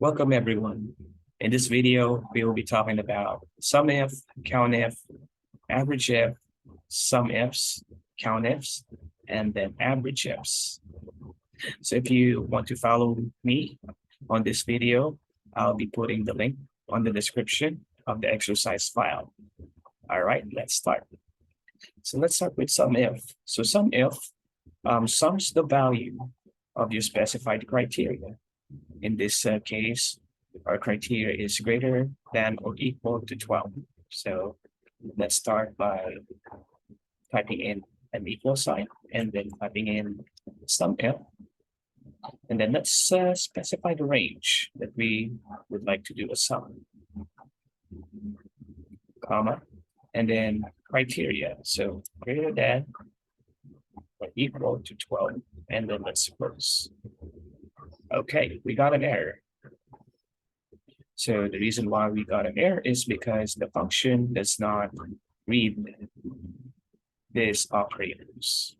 Welcome everyone. In this video, we will be talking about SUMIF, COUNTIF, AVERAGEIF, SUMIFS, COUNTIFs, and then AVERAGEIFs. So if you want to follow me on this video, I'll be putting the link on the description of the exercise file. All right, let's start. So let's start with SUMIF. So SUMIF sums the value of your specified criteria. In this case, our criteria is greater than or equal to 12. So let's start by typing in an equal sign and then typing in SUMIF. And then let's specify the range that we would like to do a sum, comma, and then criteria. So greater than or equal to 12, and then let's close. Okay, we got an error. So the reason why we got an error is because the function does not read these operators.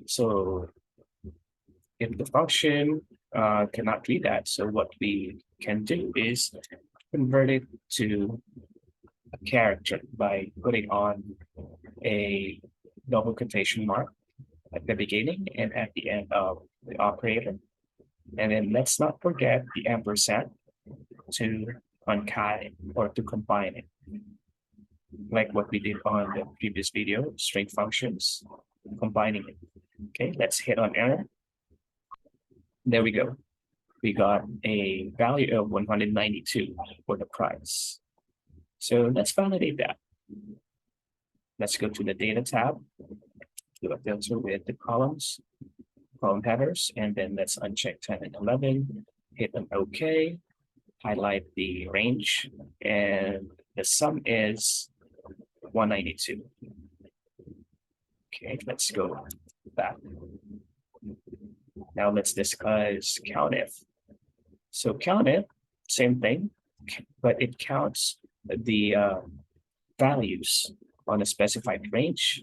So if the function cannot read that, so what we can do is convert it to a character by putting on a double quotation mark at the beginning and at the end of the operator. And then let's not forget the ampersand to concatenate or to combine it, like what we did on the previous video, string functions, combining it. Okay, let's hit on error. There we go. We got a value of 192 for the price. So let's validate that. Let's go to the data tab, do a filter with the column headers, and then let's uncheck 10 and 11, hit an OK, highlight the range, and the sum is 192. Okay, let's go back. Now let's discuss COUNTIF. So COUNTIF, same thing, but it counts the values on a specified range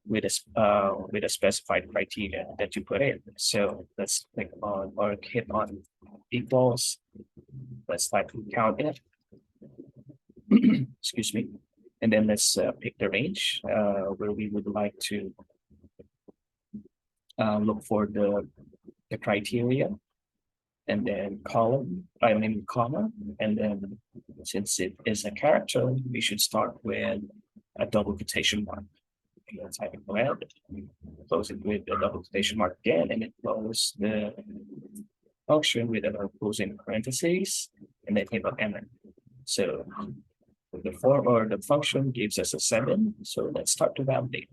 with a specified criteria that you put in. So let's click on or hit on equals. Let's type COUNTIF. Excuse me. And then let's pick the range where we would like to look for the criteria, and then comma, and then since it is a character, we should start with a double quotation mark. Let's type it around, close it with a double quotation mark again, and then close the function with a closing parentheses, and then hit on enter. So the form or the function gives us a 7. So let's start to validate.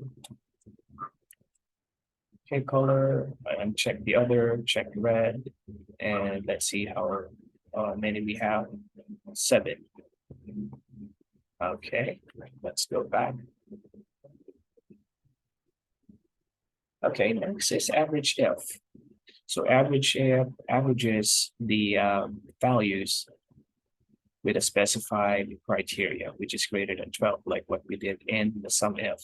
Okay, color, and check the other, check red, and let's see how many we have. 7. Okay, let's go back. Okay, next is AVERAGEIF. So AVERAGEIF averages the values with a specified criteria, which is greater than 12, like what we did in the SUMIF.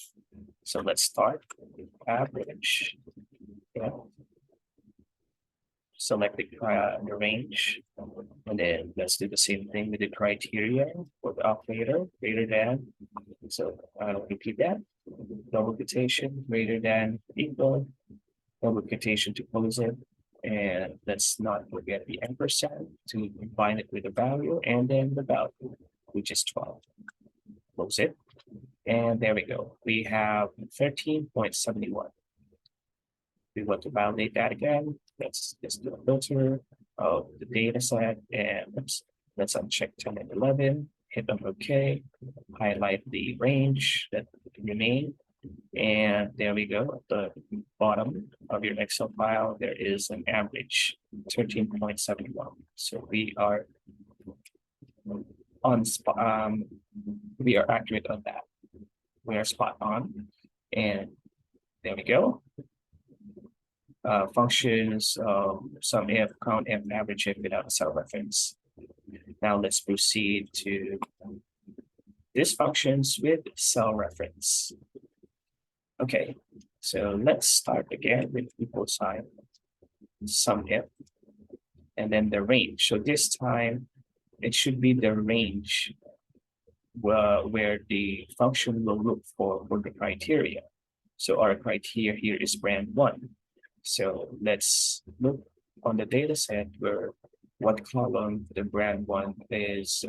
So let's start with average. Yeah. Select the range, and then let's do the same thing with the criteria for the operator, greater than. So I'll repeat that. Double quotation, greater than, equal, double quotation to close it, and let's not forget the ampersand to combine it with the value, and then the value, which is 12. Close it, and there we go. We have 13.71. We want to validate that again. Let's just do a filter of the data set, and let's uncheck 10 and 11, hit on OK, highlight the range that remain, and there we go. At the bottom of your Excel file, there is an average 13.71. So we are on spot. We are accurate on that. We are spot on, and there we go. Functions, SUMIF, COUNTIF, AVERAGEIF without a cell reference. Now let's proceed to these functions with cell reference. Okay, so let's start again with equal sign, SUMIF, and then the range. So this time it should be the range where the function will look for the criteria. So our criteria here is brand one. So let's look on the data set where what column the brand one is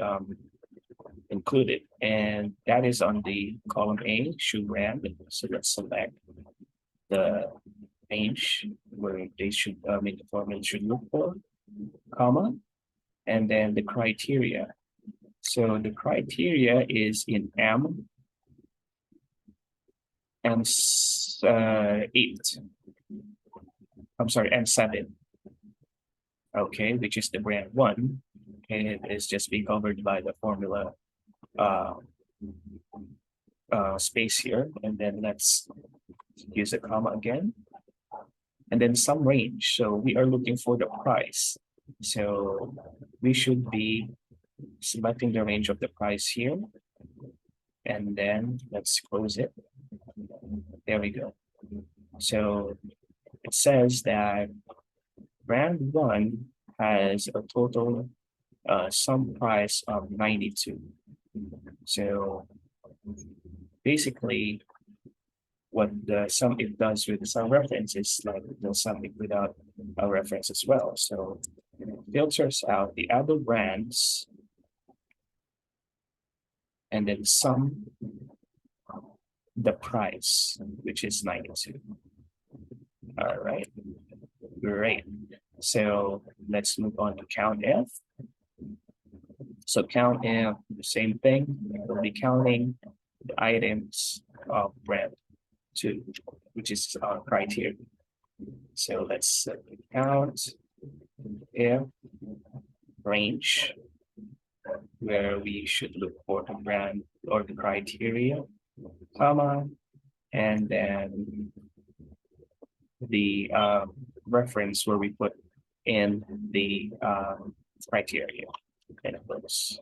included. And that is on the column A, shoe brand. So let's select the range where they should, the formula should look for, comma, and then the criteria. So the criteria is in M and 8. I'm sorry, M7. Okay, which is the brand one, and it is just being covered by the formula space here. And then let's use a comma again. And then some range. So we are looking for the price. So we should be selecting the range of the price here. And then let's close it. There we go. So it says that brand one has a total sum price of 92. So basically, what the SUMIF does with the sum reference is like the SUMIF without a reference as well. So it filters out the other brands and then sum the price, which is 92. All right, great. So let's move on to COUNTIF. So COUNTIF, the same thing. We'll be counting the items of brand two, which is our criteria. So let's count if range, where we should look for the brand or the criteria, comma, and then the reference where we put in the criteria and those.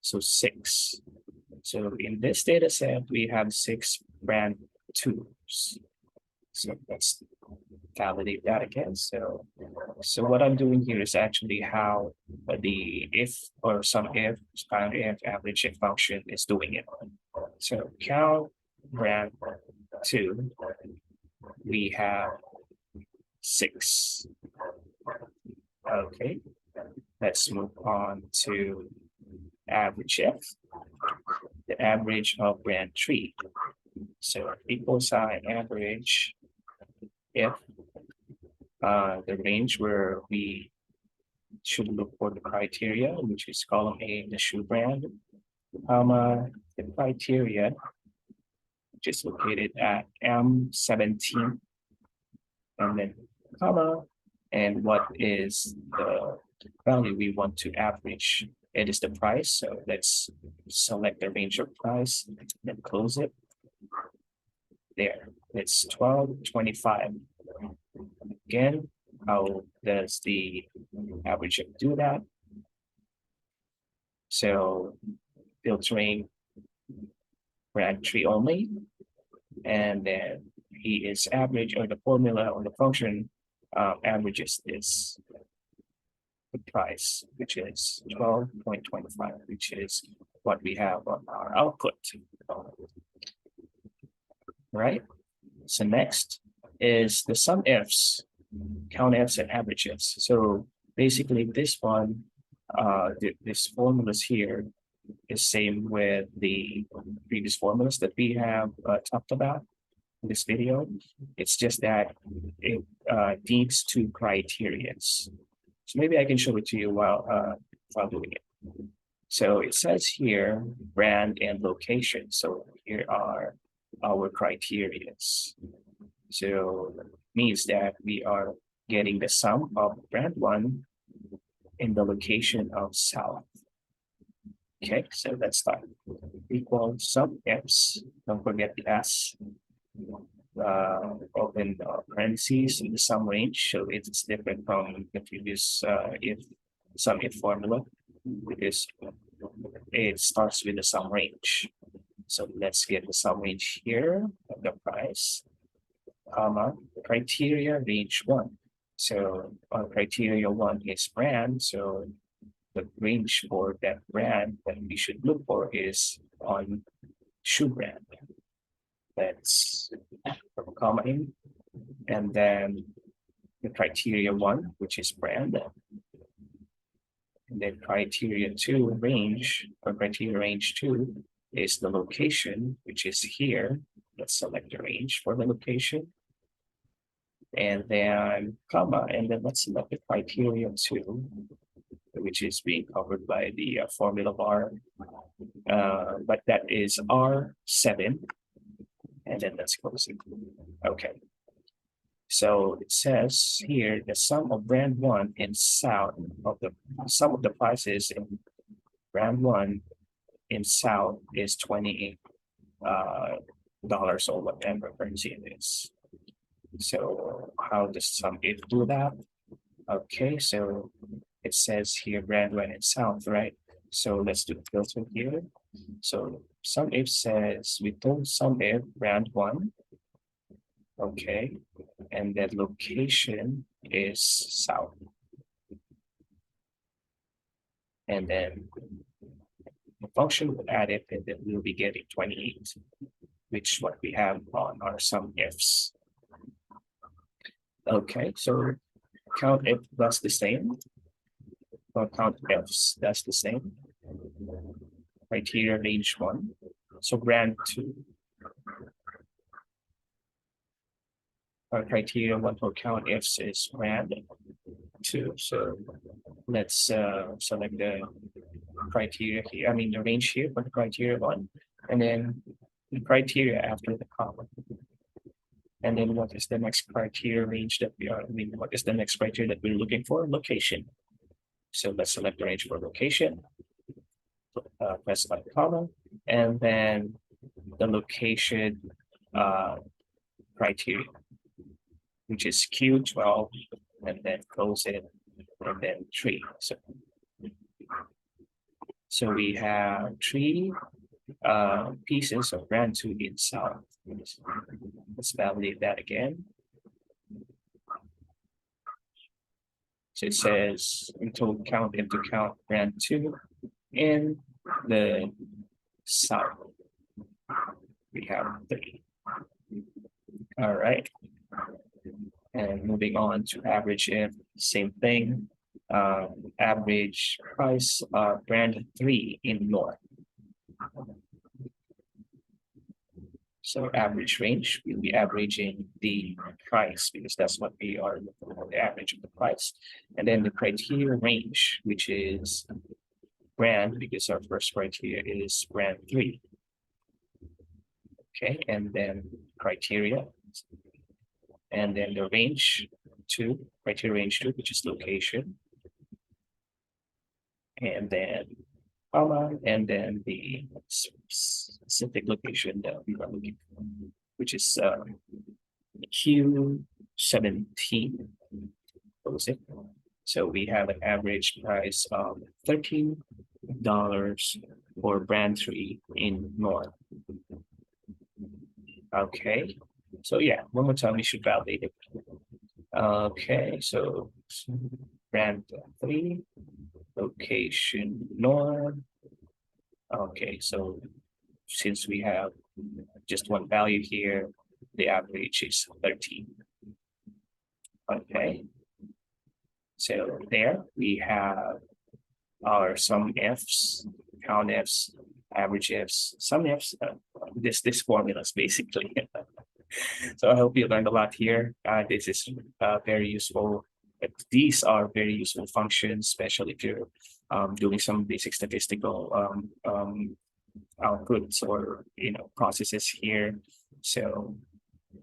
So 6. So in this data set, we have 6 brand twos. So let's validate that again. So what I'm doing here is actually how the if or SUMIF, COUNTIF, average function is doing it. So count brand 2, we have 6. Okay, let's move on to AVERAGEIF, the average of brand 3. So equal sign average if the range where we should look for the criteria, which is column A, the shoe brand, comma, the criteria, which is located at M17, and then comma, and what is the value we want to average. It is the price, so let's select the range of price, then close it. There, it's 12.25. Again, how does the average do that? So filtering brand 3 only, and then he is average, or the formula or the function averages this the price, which is 12.25, which is what we have on our output. Right. So next is the SUMIFS, COUNTIFs, and AVERAGEIFs. So basically, this one, this formulas here is same with the previous formulas that we have talked about in this video. It's just that it needs 2 criteria. So maybe I can show it to you while doing it. So it says here brand and location. So here are our criteria. So it means that we are getting the sum of brand 1 in the location of South. Okay, so let's start. Equal SUMIFS, don't forget the S. Open parentheses in the sum range, so it's different from the previous if SUMIF formula, because it starts with the sum range. So let's get the sum range here of the price, comma, criteria range 1. So on criteria one is brand. So the range for that brand that we should look for is on shoe brand. That's from comma in. And then the criteria one, which is brand. And then criteria two range, or criteria range two is the location, which is here. Let's select the range for the location. And then comma, and then let's select the criteria two, which is being covered by the formula bar. But that is R7. And then let's close it. Okay. So it says here the sum of brand one in south of the sum of the prices in brand one in south is $28 or whatever currency it is. So how does SUMIF do that? Okay, so it says here brand one in south, right? So let's do the filter here. So SUMIF says we told SUMIF brand one. Okay, and that location is south. And then the function will add it, and then we'll be getting 28, which is what we have on our SUMIFs. Okay, so COUNTIF does the same. Well, COUNTIFs does the same. Criteria range one. So brand two. Our criteria one for COUNTIFs is brand two. So let's select the criteria here. I mean the range here for the criteria one, and then the criteria after the column. And then what is the next criteria range that we are? I mean, what is the next criteria that we're looking for? Location. So let's select the range for location. Press like column, and then the location criteria, which is Q12, and then close it, and then 3. So we have 3 pieces of brand two in south. Let's validate that again. So it says into count brand two in the south. We have 3. All right. And moving on to average if, same thing. Average price brand 3 in north. So average range, we'll be averaging the price because that's what we are looking for, the average of the price. And then the criteria range, which is brand, because our first criteria is brand 3. Okay, and then criteria. And then the range 2, criteria range 2, which is location. And then comma, and then the specific location that we are looking for, which is Q17. So we have an average price of $13 for brand 3 in north. Okay, so yeah, one more time we should validate it. Okay, so brand 3, location north. Okay, so since we have just one value here, the average is 13. Okay, so there we have our SUMIFs, COUNTIFs, AVERAGEIFs, SUMIFs. This formulas basically. So I hope you learned a lot here. This is very useful. These are very useful functions, especially if you're doing some basic statistical outputs or processes here. So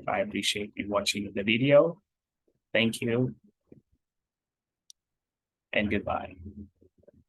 I appreciate you watching the video. Thank you and goodbye.